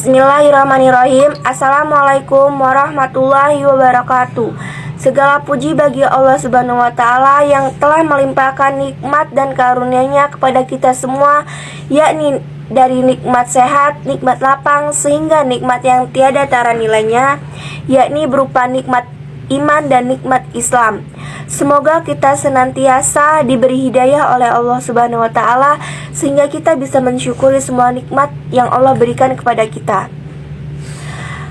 Bismillahirrahmanirrahim. Assalamualaikum warahmatullahi wabarakatuh. Segala puji bagi Allah Subhanahu wa Ta'ala yang telah melimpahkan nikmat dan karunia-Nya kepada kita semua, yakni dari nikmat sehat, nikmat lapang, sehingga nikmat yang tiada tara nilainya, yakni berupa nikmat iman dan nikmat Islam. Semoga kita senantiasa diberi hidayah oleh Allah Subhanahu wa Ta'ala, sehingga kita bisa mensyukuri semua nikmat yang Allah berikan kepada kita.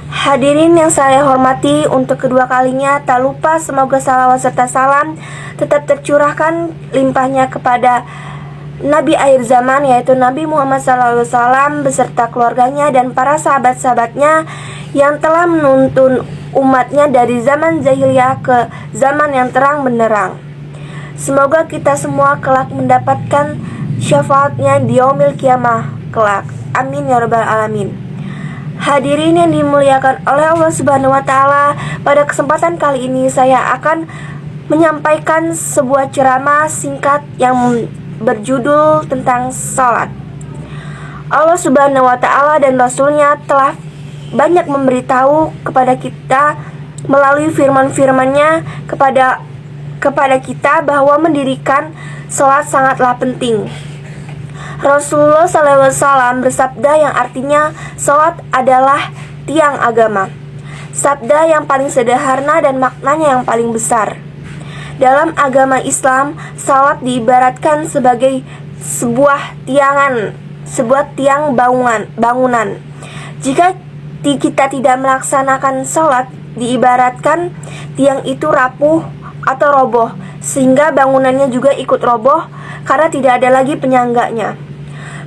Hadirin yang saya hormati, untuk kedua kalinya tak lupa semoga salawat serta salam tetap tercurahkan limpahnya kepada Nabi akhir zaman, yaitu Nabi Muhammad SAW beserta keluarganya dan para sahabat-sahabatnya yang telah menuntun umatnya dari zaman jahiliyah ke zaman yang terang benderang. Semoga kita semua kelak mendapatkan syafaatnya di yaumil kiamah kelak. Amin ya rabbal alamin. Hadirin yang dimuliakan oleh Allah Subhanahu wa Ta'ala, pada kesempatan kali ini saya akan menyampaikan sebuah ceramah singkat yang berjudul tentang salat. Allah Subhanahu wa Ta'ala dan Rasulnya telah banyak memberitahu kepada kita melalui firman-firman-Nya kepada kita bahwa mendirikan salat sangatlah penting. Rasulullah SAW bersabda yang artinya salat adalah tiang agama. Sabda yang paling sederhana dan maknanya yang paling besar. Dalam agama Islam, salat diibaratkan sebagai sebuah tiang bangunan. Jika kita tidak melaksanakan salat, diibaratkan tiang itu rapuh atau roboh, sehingga bangunannya juga ikut roboh karena tidak ada lagi penyangganya.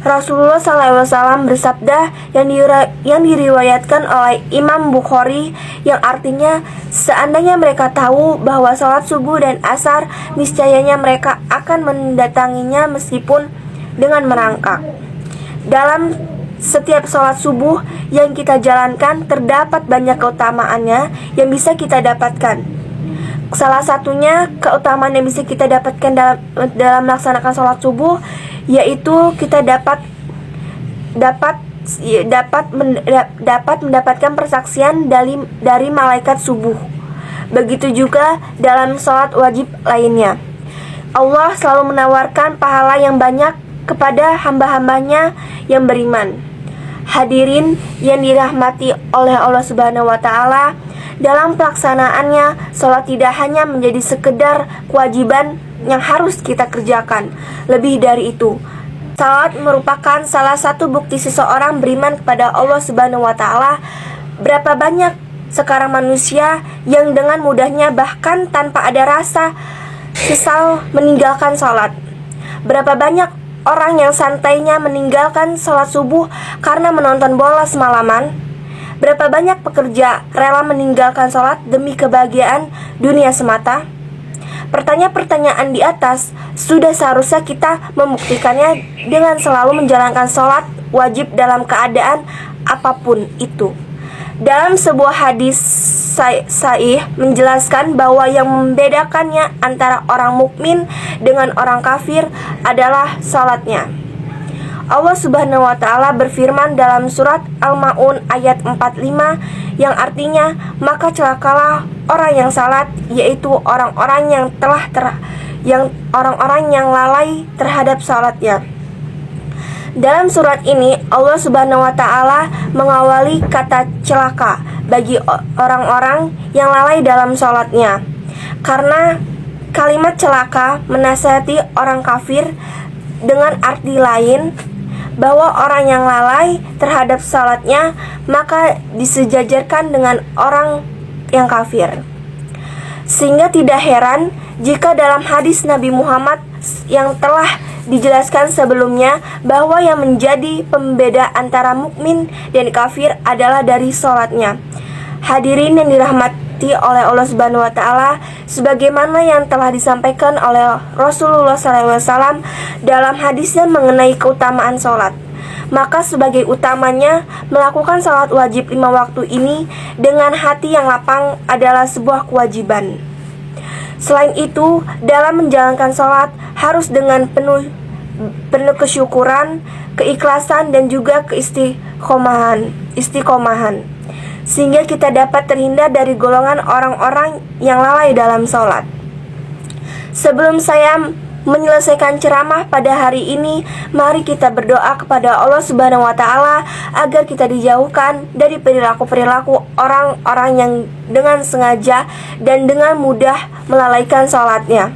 Rasulullah SAW bersabda yang diriwayatkan oleh Imam Bukhari, yang artinya seandainya mereka tahu bahwa salat subuh dan asar, niscayanya mereka akan mendatanginya meskipun dengan merangkak. Dalam setiap salat subuh yang kita jalankan terdapat banyak keutamaannya yang bisa kita dapatkan. Salah satunya keutamaan yang bisa kita dapatkan dalam melaksanakan salat subuh, yaitu kita dapat mendapatkan persaksian dari malaikat subuh. Begitu juga dalam salat wajib lainnya. Allah selalu menawarkan pahala yang banyak kepada hamba-hambanya yang beriman. Hadirin yang dirahmati oleh Allah Subhanahu wa Ta'ala, dalam pelaksanaannya, salat tidak hanya menjadi sekedar kewajiban yang harus kita kerjakan. Lebih dari itu, salat merupakan salah satu bukti seseorang beriman kepada Allah Subhanahu wa Ta'ala. Berapa banyak sekarang manusia yang dengan mudahnya, bahkan tanpa ada rasa sesal, meninggalkan salat. Berapa banyak orang yang santainya meninggalkan salat subuh karena menonton bola semalaman. Berapa banyak pekerja rela meninggalkan salat demi kebahagiaan dunia semata. Pertanyaan-pertanyaan di atas sudah seharusnya kita membuktikannya dengan selalu menjalankan salat wajib dalam keadaan apapun itu. Dalam sebuah hadis sahih menjelaskan bahwa yang membedakannya antara orang mukmin dengan orang kafir adalah salatnya. Allah Subhanahu wa Ta'ala berfirman dalam surat Al-Ma'un ayat 45, yang artinya, maka celakalah orang yang salat, yaitu orang-orang yang lalai terhadap salatnya. Dalam surat ini Allah Subhanahu wa Ta'ala mengawali kata celaka bagi orang-orang yang lalai dalam salatnya, karena kalimat celaka menasihati orang kafir dengan arti lain, bahwa orang yang lalai terhadap salatnya maka disejajarkan dengan orang yang kafir. Sehingga tidak heran jika dalam hadis Nabi Muhammad yang telah dijelaskan sebelumnya bahwa yang menjadi pembeda antara mukmin dan kafir adalah dari salatnya. Hadirin yang dirahmati oleh Allah Subhanahu wa Ta'ala, sebagaimana yang telah disampaikan oleh Rasulullah SAW dalam hadisnya mengenai keutamaan salat, maka sebagai utamanya melakukan salat wajib 5 waktu ini dengan hati yang lapang adalah sebuah kewajiban. Selain itu, dalam menjalankan salat harus dengan penuh penuh kesyukuran, keikhlasan, dan juga istiqomahan, sehingga kita dapat terhindar dari golongan orang-orang yang lalai dalam sholat. Sebelum saya menyelesaikan ceramah pada hari ini, mari kita berdoa kepada Allah Subhanahu wa Ta'ala agar kita dijauhkan dari perilaku-perilaku orang-orang yang dengan sengaja dan dengan mudah melalaikan sholatnya.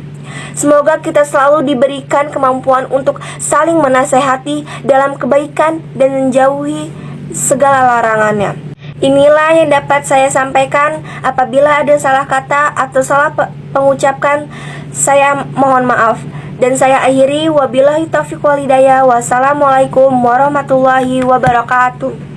Semoga kita selalu diberikan kemampuan untuk saling menasehati dalam kebaikan dan menjauhi segala larangannya. Inilah yang dapat saya sampaikan. Apabila ada salah kata atau salah pengucapkan, saya mohon maaf. Dan saya akhiri, wabillahi taufiq wal hidayah. Wassalamualaikum warahmatullahi wabarakatuh.